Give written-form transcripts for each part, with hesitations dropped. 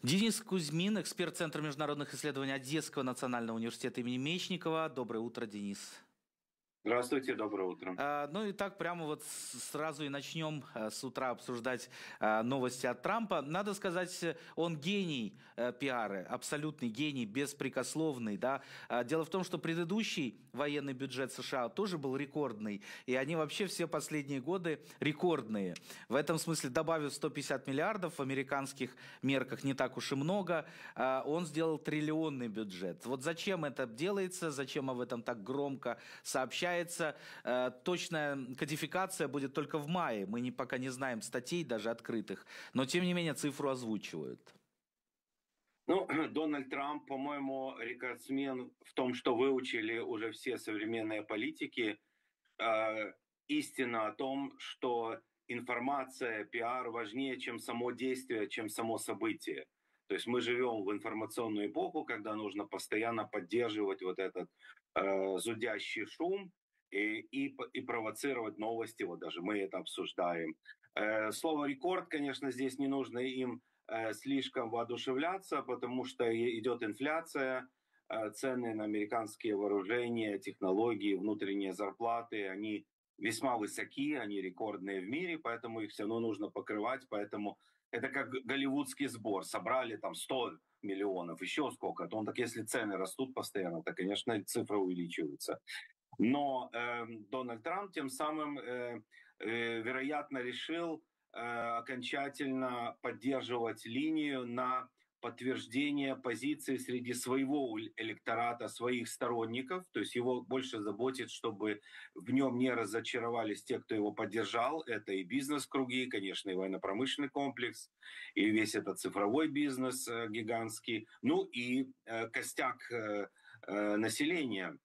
Денис Кузьмин, эксперт Центра международных исследований Одесского национального университета имени Мечникова. Доброе утро, Денис. Здравствуйте, доброе утро. Ну и так прямо вот сразу и начнем с утра обсуждать новости от Трампа. Надо сказать, он гений пиара, абсолютный гений, беспрекословный. Да? Дело в том, что предыдущий военный бюджет США тоже был рекордный, и они вообще все последние годы рекордные. В этом смысле, добавив 150 миллиардов в американских мерках, не так уж и много, он сделал триллионный бюджет. Вот зачем это делается, зачем об этом так громко сообщают? Точная кодификация будет только в мае. Мы пока не знаем статей, даже открытых. Но, тем не менее, цифру озвучивают. Ну, Дональд Трамп, по-моему, рекордсмен в том, что выучили уже все современные политики. Истина о том, что информация, пиар важнее, чем само действие, чем само событие. То есть мы живем в информационную эпоху, когда нужно постоянно поддерживать вот этот зудящий шум и провоцировать новости. Вот даже мы это обсуждаем. Слово «рекорд», конечно, здесь не нужно им слишком воодушевляться, потому что идет инфляция, цены на американские вооружения, технологии, внутренние зарплаты, они весьма высоки, они рекордные в мире, поэтому их все равно нужно покрывать, поэтому это как голливудский сбор, собрали там 100 миллионов, еще сколько-то. Он так, если цены растут постоянно, то, конечно, цифра увеличивается. Но Дональд Трамп тем самым, вероятно, решил окончательно поддерживать линию на подтверждение позиции среди своего электората, своих сторонников. То есть его больше заботит, чтобы в нем не разочаровались те, кто его поддержал. Это и бизнес-круги, конечно, и военно-промышленный комплекс, и весь этот цифровой бизнес гигантский, ну и костяк населения,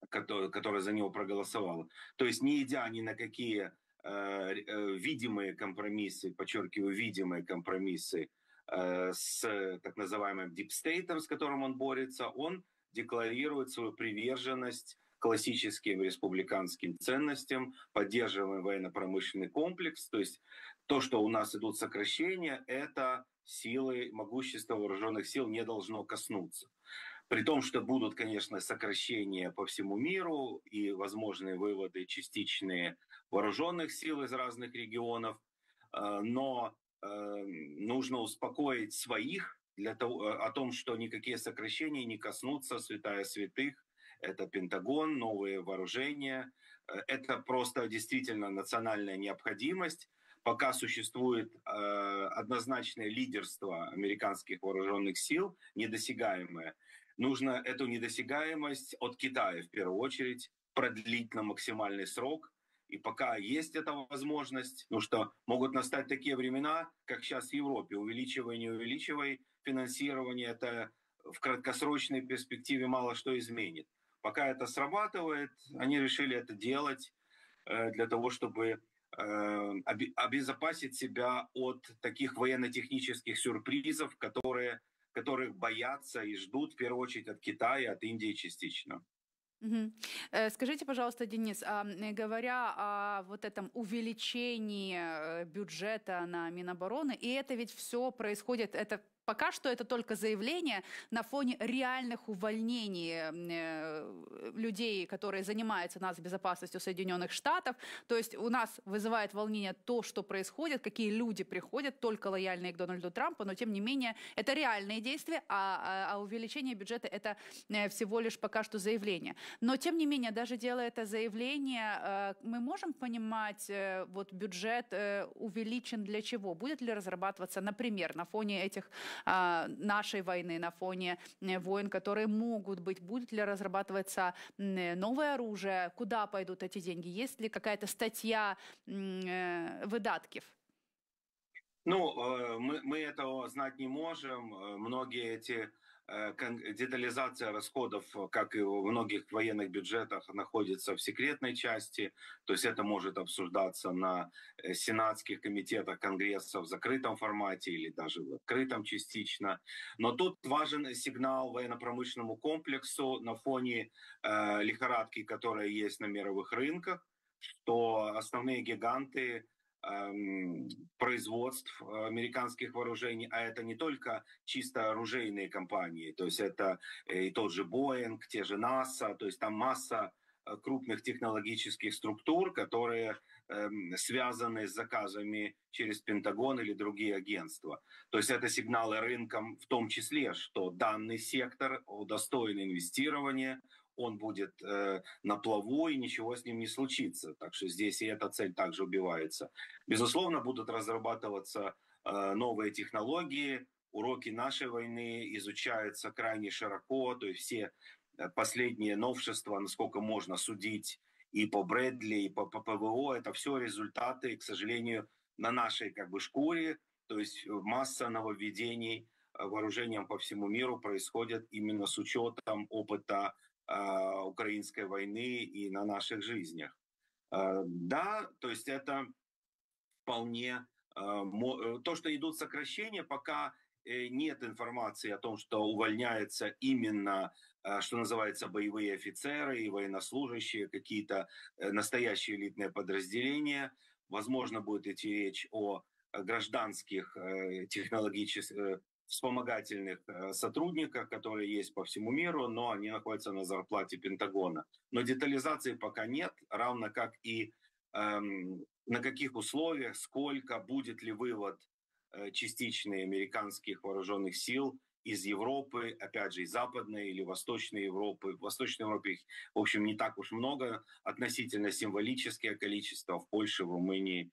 которая за него проголосовала. То есть не идя ни на какие видимые компромиссы, подчеркиваю, видимые компромиссы с так называемым дипстейтом, с которым он борется, он декларирует свою приверженность классическим республиканским ценностям, поддерживаем военно-промышленный комплекс. То есть то, что у нас идут сокращения, это силы, могущество вооруженных сил не должно коснуться. При том, что будут, конечно, сокращения по всему миру и возможные выводы частичные вооруженных сил из разных регионов, но нужно успокоить своих о том, что никакие сокращения не коснутся святая святых. Это Пентагон, новые вооружения. Это просто действительно национальная необходимость. Пока существует однозначное лидерство американских вооруженных сил, недосягаемое, нужно эту недосягаемость от Китая в первую очередь продлить на максимальный срок. И пока есть эта возможность, ну что могут настать такие времена, как сейчас в Европе, увеличивай, не увеличивай финансирование, это в краткосрочной перспективе мало что изменит. Пока это срабатывает, они решили это делать для того, чтобы обезопасить себя от таких военно-технических сюрпризов, которых боятся и ждут в первую очередь от Китая, от Индии частично. Скажите, пожалуйста, Денис, говоря о вот этом увеличении бюджета на Минобороны, и это ведь все происходит, это пока что это только заявление на фоне реальных увольнений людей, которые занимаются нацбезопасностью Соединенных Штатов. То есть у нас вызывает волнение то, что происходит, какие люди приходят, только лояльные к Дональду Трампу, но тем не менее это реальные действия, а увеличение бюджета это всего лишь пока что заявление. Но тем не менее, даже делая это заявление, мы можем понимать, вот бюджет увеличен для чего? Будет ли разрабатываться, например, на фоне этих нашей войны, на фоне войн, которые могут быть, будет ли разрабатываться новое оружие, куда пойдут эти деньги, есть ли какая-то статья выдатков? Ну, мы этого знать не можем. Многие эти детализация расходов, как и в многих военных бюджетах, находится в секретной части. То есть это может обсуждаться на сенатских комитетах Конгресса в закрытом формате или даже в открытом частично. Но тут важен сигнал военно-промышленному комплексу на фоне лихорадки, которая есть на мировых рынках, что основные гиганты производств американских вооружений, а это не только чисто оружейные компании, то есть это и тот же Boeing, те же НАСА, то есть там масса крупных технологических структур, которые связаны с заказами через Пентагон или другие агентства. То есть это сигналы рынкам в том числе, что данный сектор достоин инвестирования, он будет на плаву и ничего с ним не случится. Так что здесь и эта цель также убивается. Безусловно, будут разрабатываться новые технологии, уроки нашей войны изучаются крайне широко, то есть все последние новшества, насколько можно судить, и по Брэдли, и по ПВО, это все результаты, к сожалению, на нашей шкуре, то есть масса нововведений вооружением по всему миру происходит именно с учетом опыта украинской войны и на наших жизнях. Да, то есть это вполне то, что идут сокращения, пока нет информации о том, что увольняются именно, что называется, боевые офицеры и военнослужащие, какие-то настоящие элитные подразделения. Возможно, будет идти речь о гражданских технологических вспомогательных сотрудниках, которые есть по всему миру, но они находятся на зарплате Пентагона. Но детализации пока нет, равно как и на каких условиях, сколько, будет ли вывод частичный американских вооруженных сил из Европы, опять же, из Западной или Восточной Европы. В Восточной Европе их, в общем, не так уж много, относительно символическое количество в Польше, в Румынии.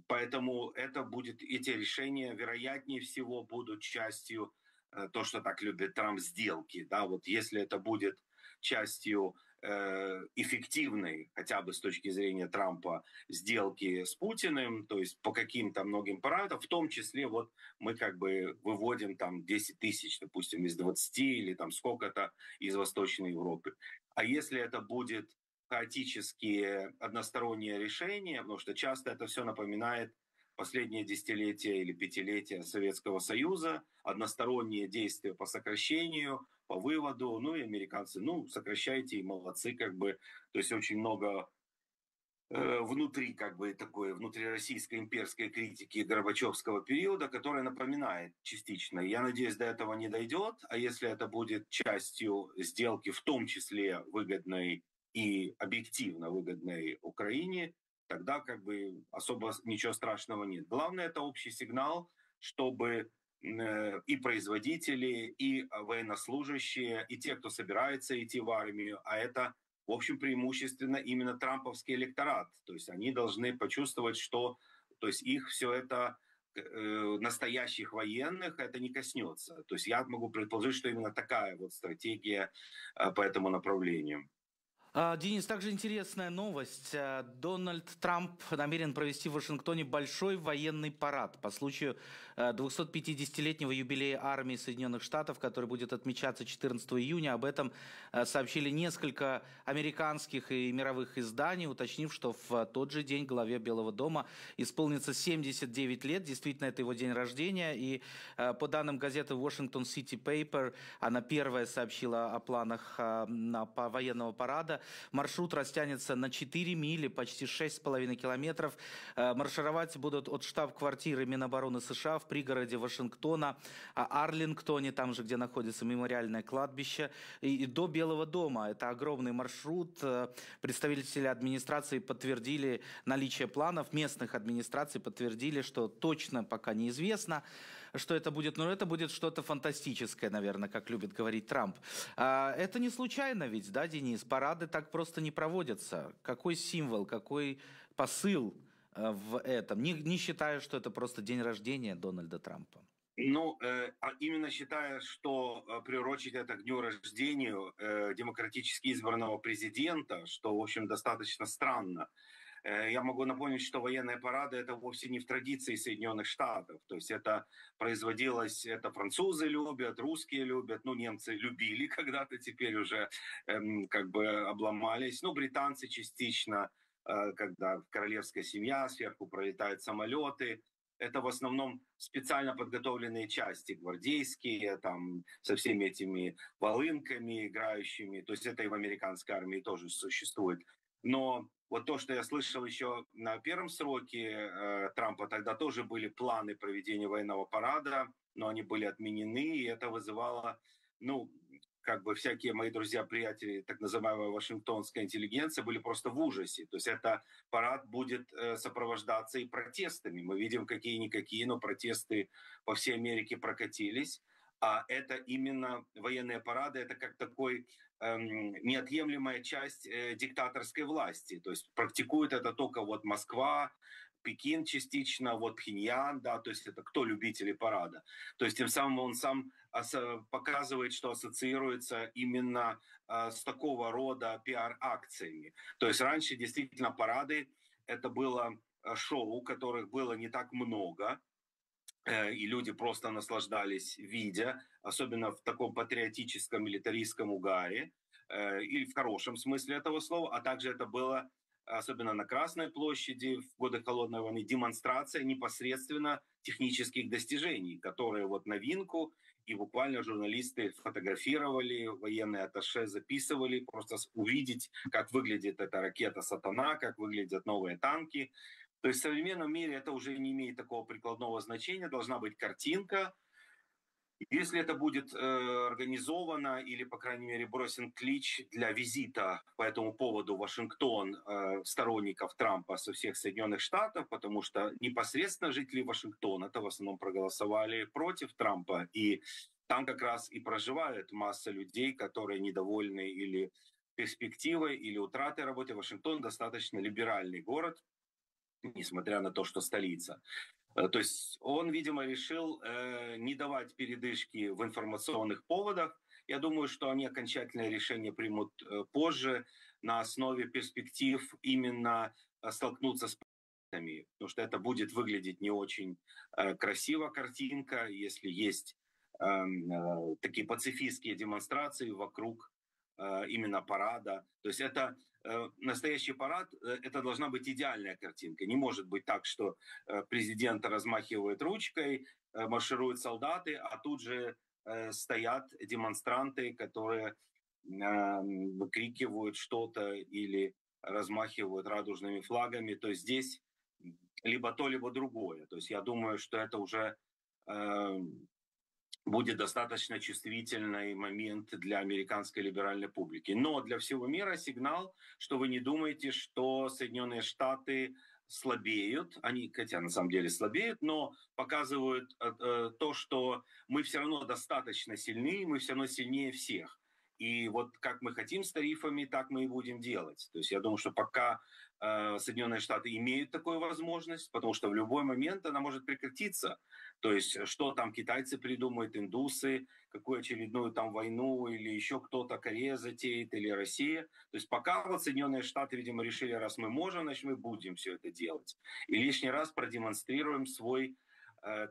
Поэтому эти решения, вероятнее всего, будут частью то, что так любит Трамп, сделки. Да? Вот если это будет частью эффективной, хотя бы с точки зрения Трампа, сделки с Путиным, то есть по каким-то многим параметрам, в том числе вот мы выводим там 10 тысяч, допустим, из 20 или там сколько-то из Восточной Европы. А если это будет хаотические односторонние решения, потому что часто это все напоминает последние десятилетия или пятилетия Советского Союза, односторонние действия по сокращению, по выводу, ну и американцы, сокращайте и молодцы, то есть очень много внутри такой внутрироссийской имперской критики Горбачевского периода, которая напоминает частично. Я надеюсь, до этого не дойдет, а если это будет частью сделки, в том числе выгодной и объективно выгодной Украине, тогда особо ничего страшного нет. Главное, это общий сигнал, чтобы и производители, и военнослужащие, и те, кто собирается идти в армию, а это, в общем, преимущественно именно трамповский электорат. То есть они должны почувствовать, что их все это, настоящих военных, это не коснется. То есть я могу предположить, что именно такая вот стратегия по этому направлению. Денис, также интересная новость. Дональд Трамп намерен провести в Вашингтоне большой военный парад по случаю 250-летнего юбилея армии Соединенных Штатов, который будет отмечаться 14 июня. Об этом сообщили несколько американских и мировых изданий, уточнив, что в тот же день главе Белого дома исполнится 79 лет. Действительно, это его день рождения. И по данным газеты Washington City Paper, она первая сообщила о планах военного парада. Маршрут растянется на 4 мили, почти 6,5 километров. Маршировать будут от штаб-квартиры Минобороны США в пригороде Вашингтона, Арлингтоне, там же, где находится мемориальное кладбище, и до Белого дома. Это огромный маршрут. Представители администрации подтвердили наличие планов, местных администраций подтвердили, что точно пока неизвестно, что это будет, но это будет что-то фантастическое, наверное, как любит говорить Трамп. Это не случайно ведь, да, Денис? Парады так просто не проводятся. Какой символ, какой посыл в этом? Не считая, что это просто день рождения Дональда Трампа. Именно считая, что приурочить это к дню рождения демократически избранного президента, что, в общем, достаточно странно. Я могу напомнить, что военные парады это вовсе не в традиции Соединенных Штатов. То есть это производилось, это французы любят, русские любят, немцы любили когда-то, теперь уже обломались. Британцы частично, когда королевская семья, сверху пролетают самолеты. Это в основном специально подготовленные части, гвардейские, там, со всеми этими волынками играющими. То есть это и в американской армии тоже существует. Но вот то, что я слышал еще на первом сроке Трампа, тогда тоже были планы проведения военного парада, но они были отменены, и это вызывало, ну, как бы всякие мои друзья, приятели, так называемая вашингтонская интеллигенция, были просто в ужасе. То есть это парад будет сопровождаться и протестами. Мы видим какие-никакие, но протесты по всей Америке прокатились. А это именно военные парады, это как такой неотъемлемая часть диктаторской власти. То есть практикует это только вот Москва, Пекин частично, вот Пхеньян, да, то есть это кто любители парада. То есть тем самым он сам показывает, что ассоциируется именно с такого рода пиар-акциями. То есть раньше действительно парады это было шоу, которых было не так много, и люди просто наслаждались, видя, особенно в таком патриотическом, милитаристском угаре, или в хорошем смысле этого слова, а также это было, особенно на Красной площади в годы Холодной войны, демонстрация непосредственно технических достижений, которые вот новинку, и буквально журналисты фотографировали, военные атташе записывали, просто увидеть, как выглядит эта ракета «Сатана», как выглядят новые танки. То есть в современном мире это уже не имеет такого прикладного значения, должна быть картинка. Если это будет организовано или, по крайней мере, бросен клич для визита по этому поводу в Вашингтон сторонников Трампа со всех Соединенных Штатов, потому что непосредственно жители Вашингтона это в основном проголосовали против Трампа, и там как раз и проживает масса людей, которые недовольны или перспективой, или утратой работы. Вашингтон достаточно либеральный город, несмотря на то, что столица. То есть он, видимо, решил не давать передышки в информационных поводах. Я думаю, что они окончательное решение примут позже на основе перспектив именно столкнуться с протестами, потому что это будет выглядеть не очень красиво картинка, если есть такие пацифистские демонстрации вокруг именно парада. То есть это настоящий парад, это должна быть идеальная картинка. Не может быть так, что президент размахивает ручкой, маршируют солдаты, а тут же стоят демонстранты, которые выкрикивают что-то или размахивают радужными флагами. То есть здесь либо то, либо другое. То есть я думаю, что это уже будет достаточно чувствительный момент для американской либеральной публики. Но для всего мира сигнал, что вы не думаете, что Соединенные Штаты слабеют, они, хотя на самом деле слабеют, но показывают то, что мы все равно достаточно сильны, мы все равно сильнее всех. И вот как мы хотим с тарифами, так мы и будем делать. То есть я думаю, что пока Соединенные Штаты имеют такую возможность, потому что в любой момент она может прекратиться. То есть что там китайцы придумают, индусы, какую очередную там войну или еще кто-то, Корея затеет или Россия. То есть пока вот Соединенные Штаты, видимо, решили, раз мы можем, значит мы будем все это делать. И лишний раз продемонстрируем свой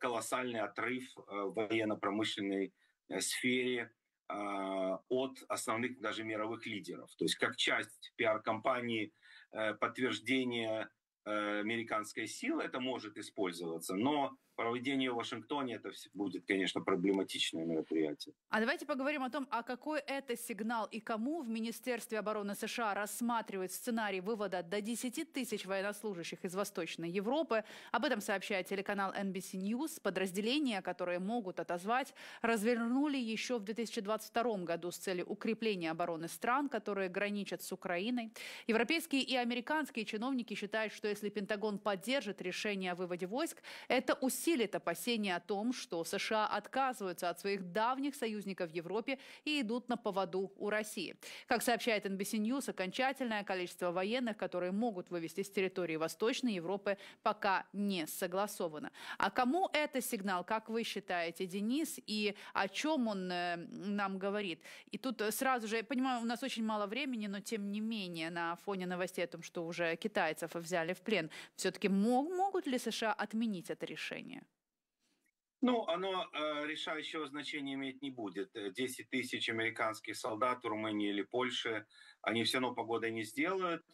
колоссальный отрыв в военно-промышленной сфере от основных даже мировых лидеров. То есть как часть пиар-компании подтверждения американской силы это может использоваться, но проведение в Вашингтоне это будет, конечно, проблематичное мероприятие. А давайте поговорим о том, а какой это сигнал и кому в Министерстве обороны США рассматривают сценарий вывода до 10 тысяч военнослужащих из Восточной Европы. Об этом сообщает телеканал NBC News. Подразделения, которые могут отозвать, развернули еще в 2022 году с целью укрепления обороны стран, которые граничат с Украиной. Европейские и американские чиновники считают, что если Пентагон поддержит решение о выводе войск, это усилит опасения о том, что США отказываются от своих давних союзников в Европе и идут на поводу у России. Как сообщает NBC News, окончательное количество военных, которые могут вывести с территории Восточной Европы, пока не согласовано. А кому это сигнал, как вы считаете, Денис, и о чем он нам говорит? И тут сразу же, я понимаю, у нас очень мало времени, но тем не менее, на фоне новостей о том, что уже китайцев взяли в плен, все-таки могут ли США отменить это решение? Ну, оно решающего значения иметь не будет. 10 тысяч американских солдат в Румынии или Польше, они все равно погодой не сделают.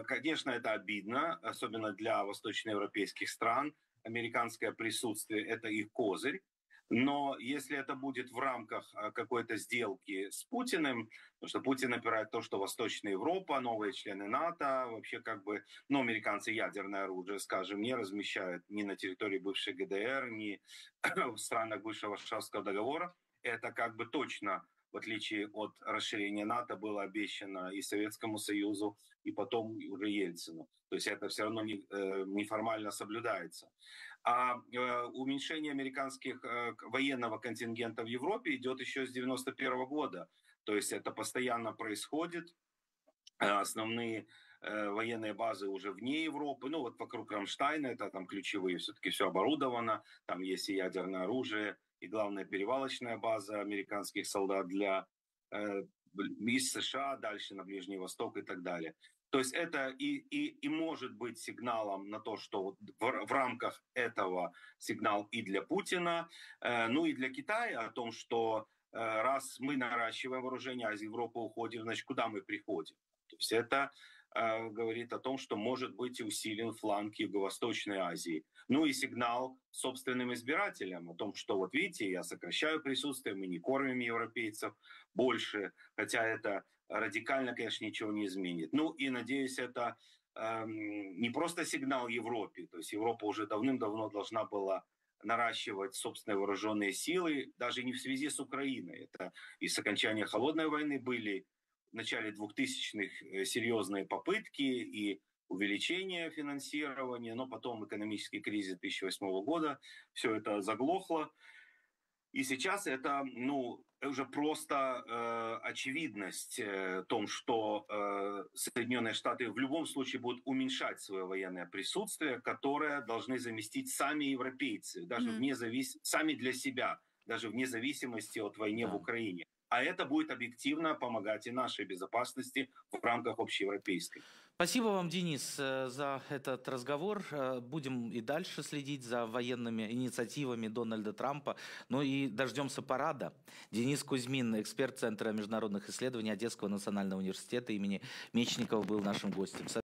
Конечно, это обидно, особенно для восточноевропейских стран. Американское присутствие – это их козырь. Но если это будет в рамках какой-то сделки с Путиным, потому что Путин опирает то, что Восточная Европа, новые члены НАТО, вообще как бы, ну, американцы ядерное оружие, скажем, не размещают ни на территории бывшей ГДР, ни в странах бывшего Варшавского договора, это как бы точно, в отличие от расширения НАТО, было обещано и Советскому Союзу, и потом уже Ельцину. То есть это все равно неформально соблюдается. А уменьшение американских военного контингента в Европе идет еще с 91 года. То есть это постоянно происходит. Основные военные базы уже вне Европы, ну вот вокруг Рамштайна, это там ключевые, все-таки все оборудовано, там есть и ядерное оружие, и главная перевалочная база американских солдат для из США дальше на Ближний Восток и так далее. То есть это и может быть сигналом на то, что вот в рамках этого сигнал и для Путина, ну и для Китая о том, что раз мы наращиваем вооружение, а из Европы уходим, значит, куда мы приходим? То есть это говорит о том, что может быть усилен фланг Юго-Восточной Азии. Ну и сигнал собственным избирателям о том, что вот видите, я сокращаю присутствие, мы не кормим европейцев больше, хотя это радикально, конечно, ничего не изменит. Ну и, надеюсь, это не просто сигнал Европе, то есть Европа уже давным-давно должна была наращивать собственные вооруженные силы, даже не в связи с Украиной. Это и с окончания Холодной войны были в начале 2000-х серьезные попытки и увеличение финансирования, но потом экономический кризис 2008 года, все это заглохло. И сейчас это, ну, уже просто очевидность в том, что Соединенные Штаты в любом случае будут уменьшать свое военное присутствие, которое должны заместить сами европейцы, даже сами для себя, даже вне зависимости от войны в Украине. А это будет объективно помогать и нашей безопасности в рамках общеевропейской. Спасибо вам, Денис, за этот разговор. Будем и дальше следить за военными инициативами Дональда Трампа. Ну и дождемся парада. Денис Кузьмин, эксперт Центра международных исследований Одесского национального университета имени Мечникова, был нашим гостем.